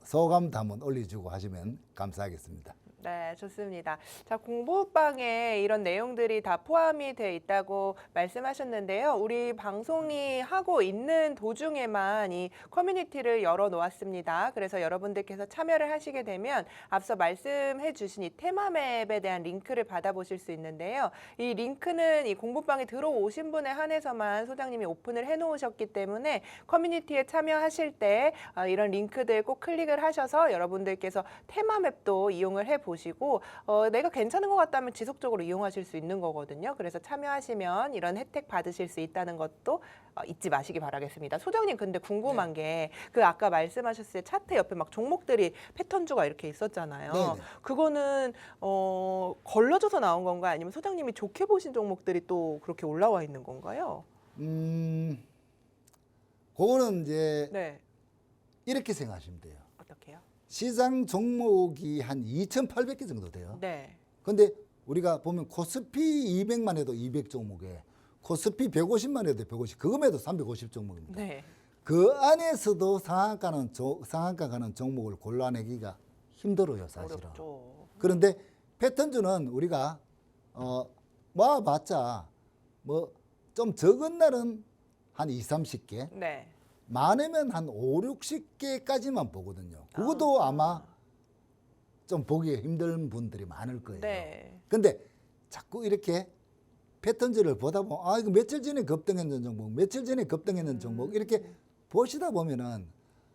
소감도 한번 올려주고 하시면 감사하겠습니다. 네, 좋습니다. 자, 공부방에 이런 내용들이 다 포함이 돼 있다고 말씀하셨는데요. 우리 방송이 하고 있는 도중에만 이 커뮤니티를 열어 놓았습니다. 그래서 여러분들께서 참여를 하시게 되면 앞서 말씀해 주신 이 테마맵에 대한 링크를 받아보실 수 있는데요. 이 링크는 이 공부방에 들어오신 분에 한해서만 소장님이 오픈을 해 놓으셨기 때문에 커뮤니티에 참여하실 때 이런 링크들 꼭 클릭을 하셔서 여러분들께서 테마맵도 이용을 해 보시고 내가 괜찮은 것 같다면 지속적으로 이용하실 수 있는 거거든요. 그래서 참여하시면 이런 혜택 받으실 수 있다는 것도 잊지 마시기 바라겠습니다. 소장님 근데 궁금한 게 그 아까 말씀하셨을 때 차트 옆에 막 종목들이 패턴주가 이렇게 있었잖아요. 네네. 그거는 걸러져서 나온 건가요? 아니면 소장님이 좋게 보신 종목들이 또 그렇게 올라와 있는 건가요? 그거는 이제 네. 이렇게 생각하시면 돼요. 어떻게요? 시장 종목이 한 2,800개 정도 돼요. 네. 근데 우리가 보면 코스피 200만 해도 200 종목에 코스피 150만 해도 150, 그거만 해도 350 종목입니다. 네. 그 안에서도 상한가 가는 종목을 골라내기가 힘들어요, 사실은. 어렵죠. 그런데 패턴주는 우리가 모아봤자 뭐 좀 적은 날은 한 2, 30개, 네. 많으면 한 5, 60개까지만 보거든요. 그것도 아마 좀 보기 힘든 분들이 많을 거예요. 네. 근데 자꾸 이렇게 패턴주를 보다 보면 이거 며칠 전에 급등했는 종목, 며칠 전에 급등했는 종목 이렇게 보시다 보면은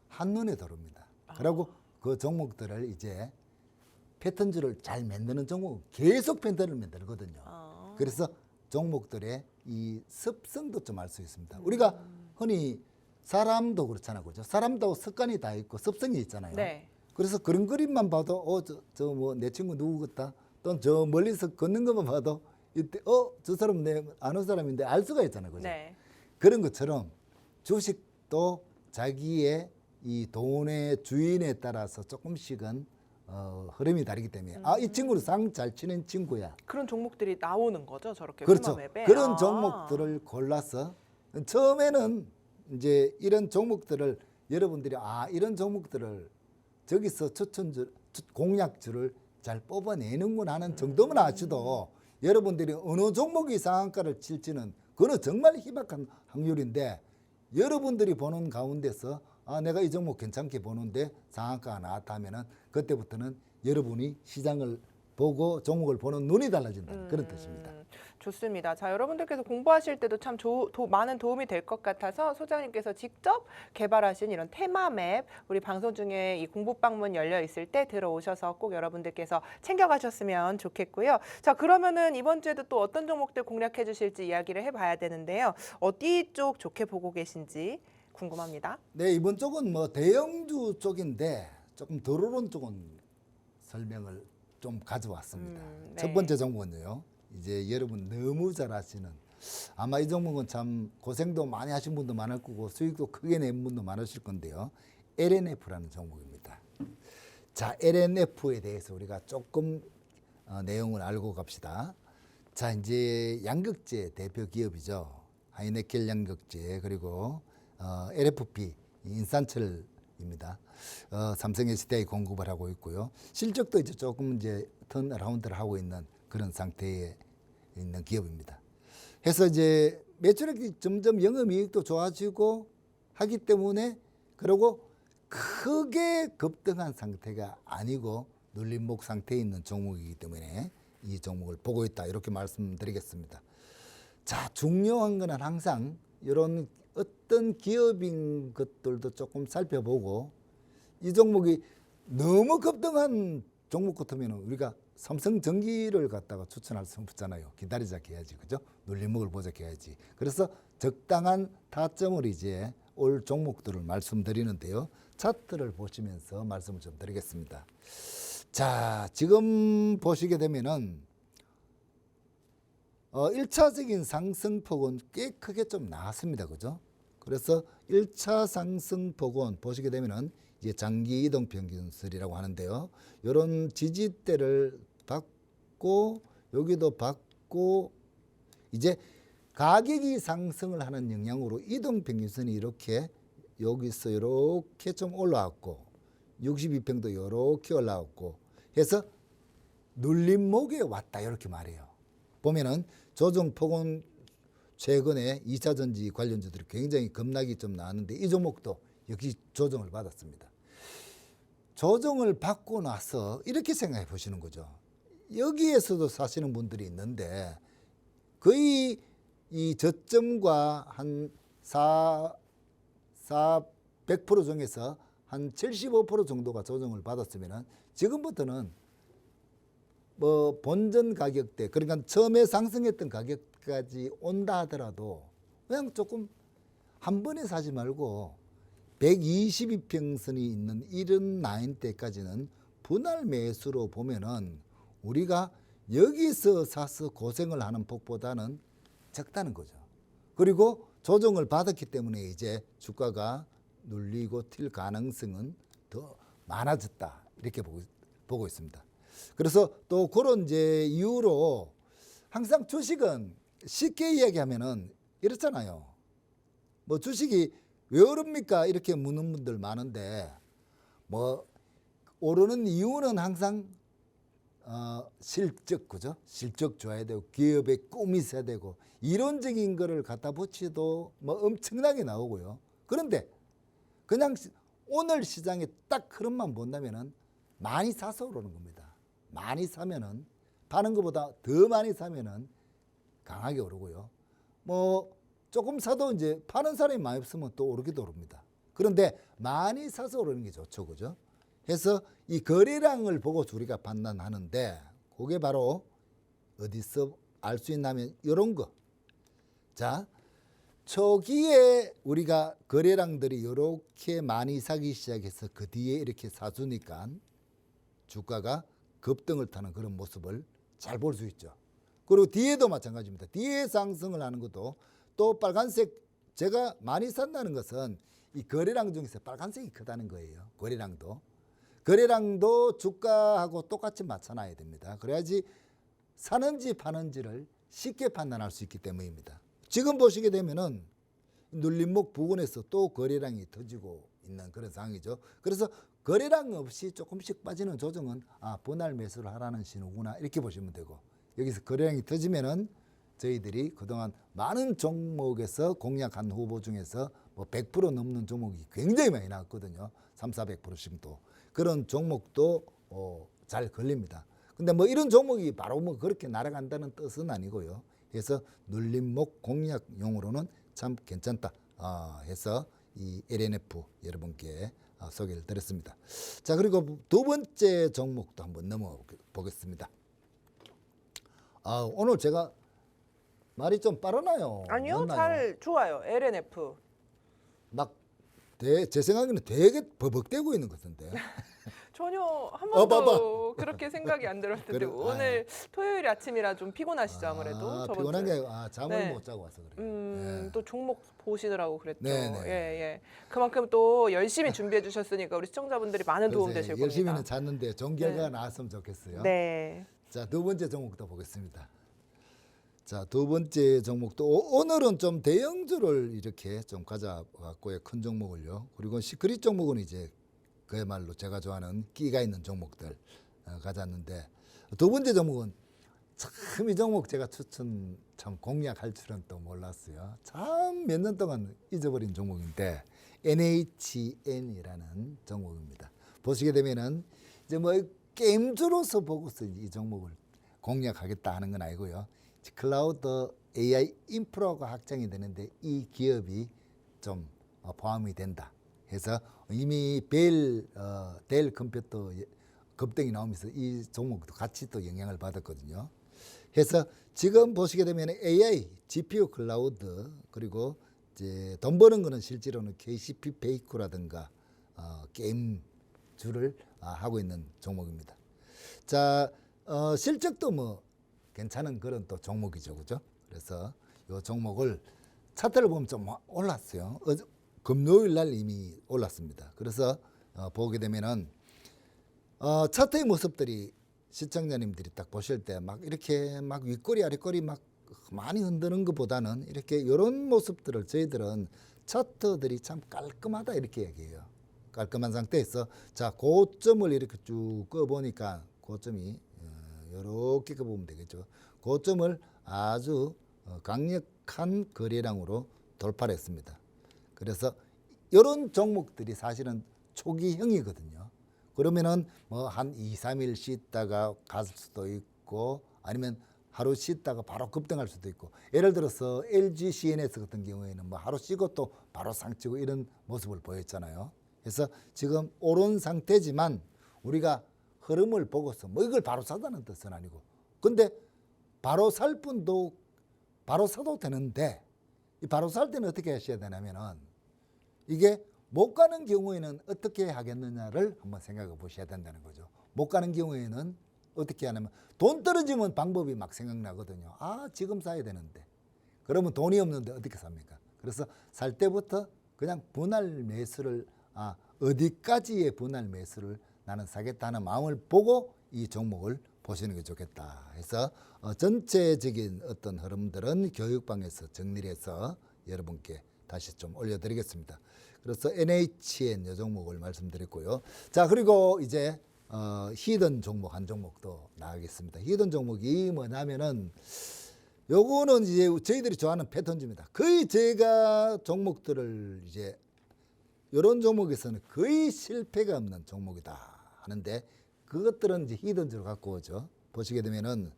한눈에 들어옵니다. 그리고 그 종목들을 이제 패턴주를 잘 만드는 종목 계속 패턴을 만들거든요. 그래서 종목들의 이 습성도 좀 알 수 있습니다. 우리가 흔히 사람도 그렇잖아요. 그죠? 사람도 습관이 다 있고 습성이 있잖아요. 네. 그래서 그런 그림만 봐도 저 뭐 내 친구 누구 같다. 또 저 멀리서 걷는 것만 봐도 이때 저 사람 내 아는 사람인데 알 수가 있잖아요. 그죠? 네. 그런 것처럼 주식도 자기의 이 돈의 주인에 따라서 조금씩은 흐름이 다르기 때문에 이 친구는 상 잘 치는 친구야. 그런 종목들이 나오는 거죠, 저렇게 그렇죠. 테마맵에? 그런 종목들을 골라서 처음에는 이제 이런 종목들을 여러분들이 이런 종목들을 저기서 공략주를 잘 뽑아내는구나 하는 정도만 아셔도 여러분들이 어느 종목이 상한가를 칠지는 그건 정말 희박한 확률인데 여러분들이 보는 가운데서 내가 이 종목 괜찮게 보는데 상한가가 나왔다 하면은 그때부터는 여러분이 시장을 보고 종목을 보는 눈이 달라진다는 그런 뜻입니다. 좋습니다. 자, 여러분들께서 공부하실 때도 참 많은 도움이 될 것 같아서 소장님께서 직접 개발하신 이런 테마맵 우리 방송 중에 이 공부방문 열려 있을 때 들어오셔서 꼭 여러분들께서 챙겨가셨으면 좋겠고요. 자, 그러면은 이번 주에도 또 어떤 종목들 공략해 주실지 이야기를 해봐야 되는데요. 어디 쪽 좋게 보고 계신지 궁금합니다. 네, 이번 쪽은 뭐 대형주 쪽인데 조금 덜 오른 쪽은 설명을 좀 가져왔습니다. 네. 첫 번째 종목은요. 이제 여러분 너무 잘 아시는 아마 이 종목은 참 고생도 많이 하신 분도 많을 거고 수익도 크게 낸 분도 많으실 건데요. LNF라는 종목입니다. 자, LNF에 대해서 우리가 조금 내용을 알고 갑시다. 자, 이제 양극재 대표 기업이죠. 하이네켈 양극재 그리고 LFP 인산철입니다. 삼성 SDI 공급을 하고 있고요. 실적도 이제 조금 이제 턴어라운드를 하고 있는 그런 상태에 있는 기업입니다. 해서 이제 매출액이 점점 영업이익도 좋아지고 하기 때문에 그리고 크게 급등한 상태가 아니고 눌림목 상태에 있는 종목이기 때문에 이 종목을 보고 있다 이렇게 말씀드리겠습니다. 자, 중요한 거는 항상 이런 어떤 기업인 것들도 조금 살펴보고 이 종목이 너무 급등한 종목 같으면 우리가 삼성전기를 갖다가 추천할 수 없잖아요. 기다리자 해야지, 그죠? 눌림목을 보자 해야지. 그래서 적당한 타점을 이제 올 종목들을 말씀드리는데요. 차트를 보시면서 말씀을 좀 드리겠습니다. 자, 지금 보시게 되면은 1차적인 상승폭은 꽤 크게 좀 나왔습니다. 그죠? 그래서 1차 상승폭은 보시게 되면은 이제 장기 이동 평균설이라고 하는데요. 이런 지지대를 받고 여기도 받고 이제 가격이 상승을 하는 영향으로 이동 평균선이 이렇게 여기서 이렇게 좀 올라왔고 62평도 이렇게 올라왔고 해서 눌림목에 왔다 이렇게 말해요. 보면은 조정폭은 최근에 2차 전지 관련주들이 굉장히 급락이 좀 나왔는데 이 종목도 역시 조정을 받았습니다. 조정을 받고 나서 이렇게 생각해 보시는 거죠. 여기에서도 사시는 분들이 있는데 거의 이 저점과 한 100% 중에서 한 75% 정도가 조정을 받았으면 지금부터는 뭐 본전 가격대 그러니까 처음에 상승했던 가격까지 온다 하더라도 그냥 조금 한 번에 사지 말고 122평선이 있는 이런 라인대까지는 분할 매수로 보면은 우리가 여기서 사서 고생을 하는 폭보다는 적다는 거죠. 그리고 조정을 받았기 때문에 이제 주가가 눌리고 튈 가능성은 더 많아졌다 이렇게 보고 있습니다. 그래서 또 그런 이제 이유로 항상 주식은 쉽게 이야기하면은 이렇잖아요. 뭐 주식이 왜 오릅니까? 이렇게 묻는 분들 많은데 뭐 오르는 이유는 항상 실적, 그죠? 실적 좋아야 되고 기업의 꿈이 있어야 되고 이론적인 거를 갖다 붙여도 뭐 엄청나게 나오고요. 그런데 그냥 오늘 시장에 딱 흐름만 본다면은 많이 사서 오르는 겁니다. 많이 사면은 파는 것보다 더 많이 사면은 강하게 오르고요. 뭐 조금 사도 이제 파는 사람이 많이 없으면 또 오르기도 오릅니다. 그런데 많이 사서 오르는 게 좋죠, 그죠? 해서 이 거래량을 보고 우리가 판단하는데 그게 바로 어디서 알 수 있냐면 이런 거. 자, 초기에 우리가 거래량들이 이렇게 많이 사기 시작해서 그 뒤에 이렇게 사주니까 주가가 급등을 타는 그런 모습을 잘 볼 수 있죠. 그리고 뒤에도 마찬가지입니다. 뒤에 상승을 하는 것도 또 빨간색 제가 많이 산다는 것은 이 거래량 중에서 빨간색이 크다는 거예요. 거래량도 주가하고 똑같이 맞춰놔야 됩니다. 그래야지 사는지 파는지를 쉽게 판단할 수 있기 때문입니다. 지금 보시게 되면은 눌림목 부근에서 또 거래량이 터지고 있는 그런 상황이죠. 그래서 거래량 없이 조금씩 빠지는 조정은 분할 매수를 하라는 신호구나 이렇게 보시면 되고 여기서 거래량이 터지면은 저희들이 그동안 많은 종목에서 공략한 후보 중에서 뭐 100% 넘는 종목이 굉장히 많이 나왔거든요. 300~400%씩도 그런 종목도 잘 걸립니다. 근데 뭐 이런 종목이 바로 뭐 그렇게 날아간다는 뜻은 아니고요. 그래서 눌림목 공략용으로는 참 괜찮다 해서 이 LNF 여러분께 소개를 드렸습니다. 자, 그리고 두 번째 종목도 한번 넘어보겠습니다. 오늘 제가 말이 좀 빠르나요? 아니요, 맞나요? 잘 좋아요. LNF. 막 제 생각에는 되게 버벅대고 있는 것 같은데. 전혀 한 번도 봐봐. 그렇게 생각이 안 들었는데 그래, 오늘 토요일 아침이라 좀 피곤하시죠 아무래도. 저번 피곤한 주에. 게 잠을 네. 못 자고 와서 그래요. 예. 또 종목 보시느라고 그랬죠. 네, 네. 예. 그만큼 또 열심히 준비해 주셨으니까 우리 시청자분들이 많은 도움 그래서 되실 겁니다. 열심히는 잤는데 좋은 결과가 네. 나왔으면 좋겠어요. 네. 자, 두 번째 종목도 보겠습니다. 자, 두 번째 종목도 오늘은 좀 대형주를 이렇게 좀 가져왔고요. 큰 종목을요. 그리고 시크릿 종목은 이제 그야말로 제가 좋아하는 끼가 있는 종목들 가져왔는데, 두 번째 종목은 참 이 종목 제가 참 공략할 줄은 또 몰랐어요. 참 몇 년 동안 잊어버린 종목인데 NHN이라는 종목입니다. 보시게 되면은 이제 뭐 게임주로서 보고서 이 종목을 공략하겠다 하는 건 아니고요. 클라우드 AI 인프라가 확장이 되는데 이 기업이 좀 포함이 된다 해서 이미 델 컴퓨터 급등이 나오면서 이 종목도 같이 또 영향을 받았거든요. 해서 지금 보시게 되면 AI, GPU 클라우드, 그리고 이제 돈 버는 거는 실제로는 KCP 페이커라든가 게임주를 하고 있는 종목입니다. 자, 실적도 뭐 괜찮은 그런 또 종목이죠, 그죠? 그래서 이 종목을 차트를 보면 좀 올랐어요. 금요일 날 이미 올랐습니다. 그래서 보게 되면은 차트의 모습들이 시청자님들이 딱 보실 때 막 이렇게 막 윗꼬리 아랫꼬리 막 많이 흔드는 것보다는 이렇게 이런 모습들을 저희들은 차트들이 참 깔끔하다 이렇게 얘기해요. 깔끔한 상태에서 자, 고점을 이렇게 쭉 꺼보니까 고점이 이렇게 보면 되겠죠. 고점을 아주 강력한 거래량으로 돌파를 했습니다. 그래서 이런 종목들이 사실은 초기형이거든요. 그러면은 뭐 한 2, 3일 쉬다가 갈 수도 있고 아니면 하루 쉬다가 바로 급등할 수도 있고, 예를 들어서 LG CNS 같은 경우에는 뭐 하루 쉬고 또 바로 상치고 이런 모습을 보였잖아요. 그래서 지금 오른 상태지만 우리가 흐름을 보고서 뭐 이걸 바로 사자는 뜻은 아니고, 근데 바로 살 분도 바로 사도 되는데 이 바로 살 때는 어떻게 하셔야 되냐면은 이게 못 가는 경우에는 어떻게 하겠느냐를 한번 생각해 보셔야 된다는 거죠. 못 가는 경우에는 어떻게 하냐면 돈 떨어지면 방법이 막 생각나거든요. 아, 지금 사야 되는데. 그러면 돈이 없는데 어떻게 삽니까? 그래서 살 때부터 그냥 분할 매수를 어디까지의 분할 매수를 나는 사겠다는 마음을 보고 이 종목을 보시는 게 좋겠다 해서 전체적인 어떤 흐름들은 교육방에서 정리를 해서 여러분께 다시 좀 올려드리겠습니다. 그래서 NHN 이 종목을 말씀드렸고요. 자, 그리고 이제 히든 종목 한 종목도 나가겠습니다. 히든 종목이 뭐냐면은 요거는 이제 저희들이 좋아하는 패턴주입니다. 거의 제가 종목들을 이제 이런 종목에서는 거의 실패가 없는 종목이다 하는데 그것들은 이제 히든주로 갖고 오죠. 보시게 되면은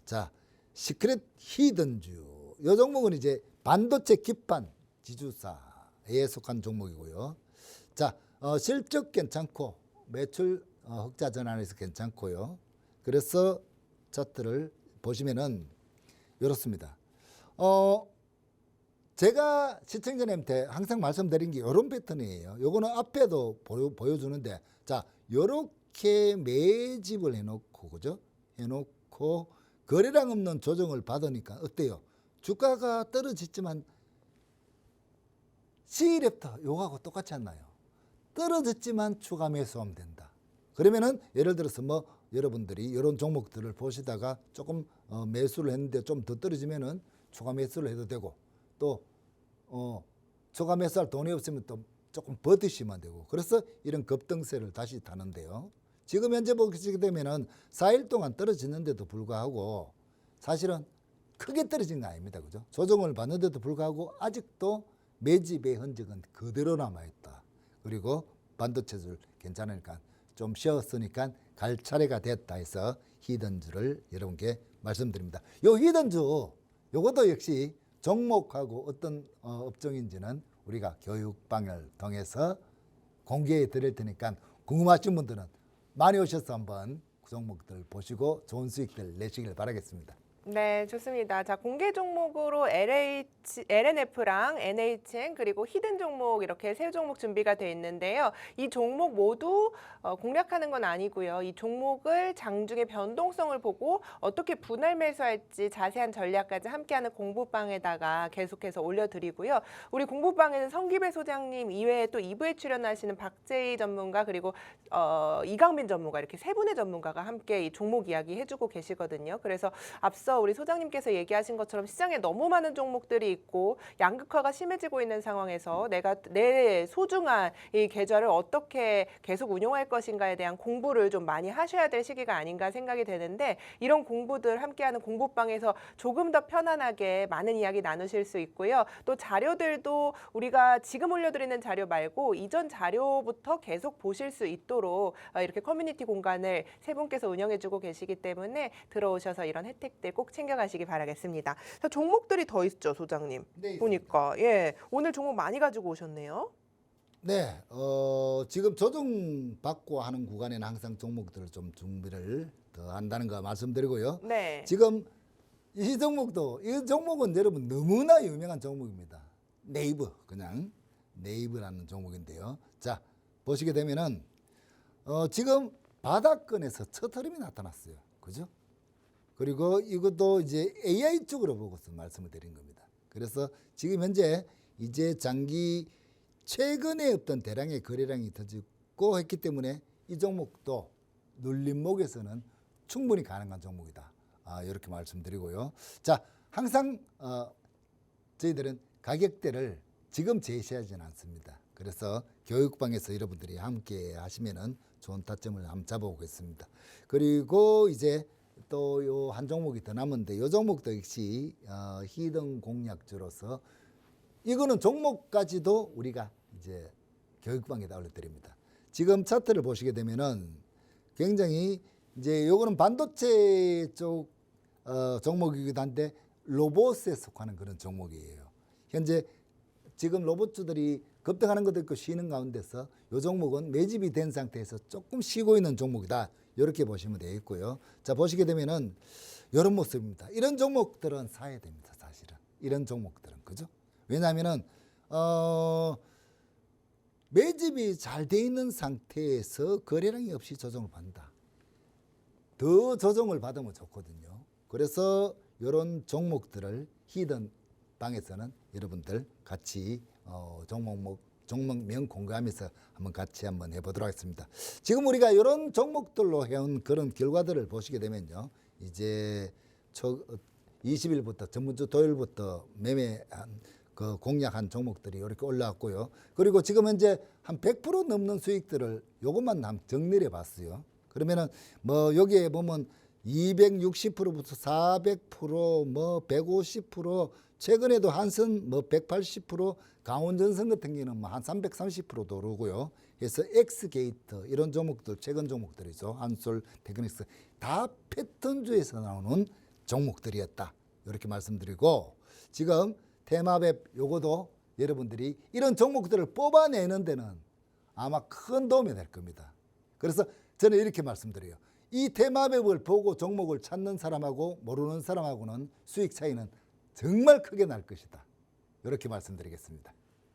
자, 시크릿 히든주 이 종목은 이제 반도체 기판 지주사에 속한 종목이고요. 자, 실적 괜찮고 매출 흑자 전환에서 괜찮고요. 그래서 차트를 보시면은 이렇습니다. 제가 시청자님한테 항상 말씀드린 게 이런 패턴이에요. 요거는 앞에도 보여주는데 자, 요렇게 매집을 해놓고 그죠? 해놓고 거래량 없는 조정을 받으니까 어때요? 주가가 떨어졌지만 C랩터 요거하고 똑같지 않나요? 떨어졌지만 추가 매수하면 된다. 그러면은 예를 들어서 뭐 여러분들이 이런 종목들을 보시다가 조금 매수를 했는데 좀 더 떨어지면은 추가 매수를 해도 되고 또 추가 매수할 돈이 없으면 또 조금 버티시면 되고, 그래서 이런 급등세를 다시 타는데요. 지금 현재 보시게 되면은 4일 동안 떨어지는데도 불구하고 사실은 크게 떨어진 거 아닙니다. 그죠? 조정을 받는데도 불구하고 아직도 매집의 흔적은 그대로 남아있다. 그리고 반도체줄 괜찮으니까 좀 쉬었으니까 갈 차례가 됐다 해서 히든주를 여러분께 말씀드립니다. 요 히든주 요것도 역시 종목하고 어떤 업종인지는 우리가 교육방을 통해서 공개해 드릴 테니까 궁금하신 분들은 많이 오셔서 한번 그 종목들 보시고 좋은 수익들 내시길 바라겠습니다. 네, 좋습니다. 자, 공개 종목으로 LNF랑 NHN 그리고 히든 종목 이렇게 세 종목 준비가 돼 있는데요. 이 종목 모두 공략하는 건 아니고요. 이 종목을 장중의 변동성을 보고 어떻게 분할 매수할지 자세한 전략까지 함께하는 공부방에다가 계속해서 올려드리고요. 우리 공부방에는 성기배 소장님 이외에 또 2부에 출연하시는 박재희 전문가 그리고 이강민 전문가 이렇게 세 분의 전문가가 함께 이 종목 이야기 해주고 계시거든요. 그래서 앞서 앞서 우리 소장님께서 얘기하신 것처럼 시장에 너무 많은 종목들이 있고 양극화가 심해지고 있는 상황에서 내가 내 소중한 이 계좌를 어떻게 계속 운용할 것인가에 대한 공부를 좀 많이 하셔야 될 시기가 아닌가 생각이 되는데 이런 공부들 함께하는 공부방에서 조금 더 편안하게 많은 이야기 나누실 수 있고요. 또 자료들도 우리가 지금 올려드리는 자료 말고 이전 자료부터 계속 보실 수 있도록 이렇게 커뮤니티 공간을 세 분께서 운영해주고 계시기 때문에 들어오셔서 이런 혜택들 꼭 챙겨가시기 바라겠습니다. 자, 종목들이 더 있죠, 소장님. 네, 보니까 예 오늘 종목 많이 가지고 오셨네요. 네, 지금 조정 받고 하는 구간에는 항상 종목들을 좀 준비를 더 한다는 거 말씀드리고요. 네. 지금 이 종목은 여러분 너무나 유명한 종목입니다. 네이버, 그냥 네이버라는 종목인데요. 자, 보시게 되면은 지금 바닥권에서 첫 흐름이 나타났어요. 그죠? 그리고 이것도 이제 AI 쪽으로 보고서 말씀을 드린 겁니다. 그래서 지금 현재 이제 장기 최근에 어떤 대량의 거래량이 터지고 했기 때문에 이 종목도 눌림목에서는 충분히 가능한 종목이다. 이렇게 말씀드리고요. 자, 항상 저희들은 가격대를 지금 제시하지는 않습니다. 그래서 교육방에서 여러분들이 함께 하시면은 좋은 타점을 한번 잡아보겠습니다. 그리고 이제 또 요 한 종목이 더 남았는데 요 종목도 역시 히든 공략주로서 이거는 종목까지도 우리가 이제 교육방에다 올려드립니다. 지금 차트를 보시게 되면은 굉장히 이제 요거는 반도체 쪽 종목이기도 한데 로봇에 속하는 그런 종목이에요. 현재 지금 로봇주들이 급등하는 것도 있고 쉬는 가운데서 요 종목은 매집이 된 상태에서 조금 쉬고 있는 종목이다. 이렇게 보시면 되겠고요. 자, 보시게 되면은 이런 모습입니다. 이런 종목들은 사야 됩니다. 사실은 이런 종목들은 그죠? 왜냐하면은 매집이 잘 돼 있는 상태에서 거래량이 없이 조정을 받는다. 더 조정을 받으면 좋거든요. 그래서 이런 종목들을 히든 방에서는 여러분들 같이 종목명 공개하면서 한번 같이 한번 해보도록 하겠습니다. 지금 우리가 이런 종목들로 해온 그런 결과들을 보시게 되면요. 이제 20일부터 전문주 토요일부터 매매한 그 공략한 종목들이 이렇게 올라왔고요. 그리고 지금 현재 한 100% 넘는 수익들을 요것만 한번 정리를 해봤어요. 그러면은 뭐 여기에 보면 260%부터 400%, 뭐 150%, 최근에도 한선 뭐 180%, 강원전선 같은 경우는 뭐 한 330%도 오르고요. 그래서 엑스게이트 이런 종목들, 최근 종목들이죠. 한솔, 테크닉스 다 패턴주에서 나오는 종목들이었다. 이렇게 말씀드리고 지금 테마웹 요거도 여러분들이 이런 종목들을 뽑아내는 데는 아마 큰 도움이 될 겁니다. 그래서 저는 이렇게 말씀드려요. 이 테마웹을 보고 종목을 찾는 사람하고 모르는 사람하고는 수익 차이는 정말 크게 날 것이다. 이렇게 말씀드리겠습니다.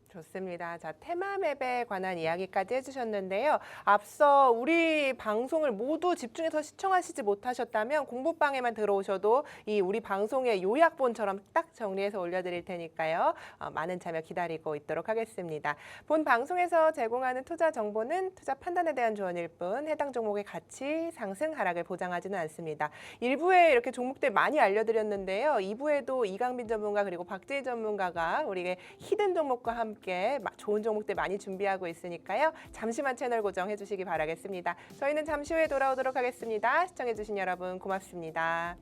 좋습니다. 자, 테마맵에 관한 이야기까지 해주셨는데요. 앞서 우리 방송을 모두 집중해서 시청하시지 못하셨다면 공부방에만 들어오셔도 이 우리 방송의 요약본처럼 딱 정리해서 올려드릴 테니까요. 많은 참여 기다리고 있도록 하겠습니다. 본 방송에서 제공하는 투자 정보는 투자 판단에 대한 조언일 뿐 해당 종목의 가치, 상승, 하락을 보장하지는 않습니다. 1부에 이렇게 종목들 많이 알려드렸는데요. 2부에도 이강빈 전문가 그리고 박재희 전문가가 우리의 히든 종목과 함께 좋은 종목들 많이 준비하고 있으니까요. 잠시만 채널 고정해 주시기 바라겠습니다. 저희는 잠시 후에 돌아오도록 하겠습니다. 시청해 주신 여러분 고맙습니다.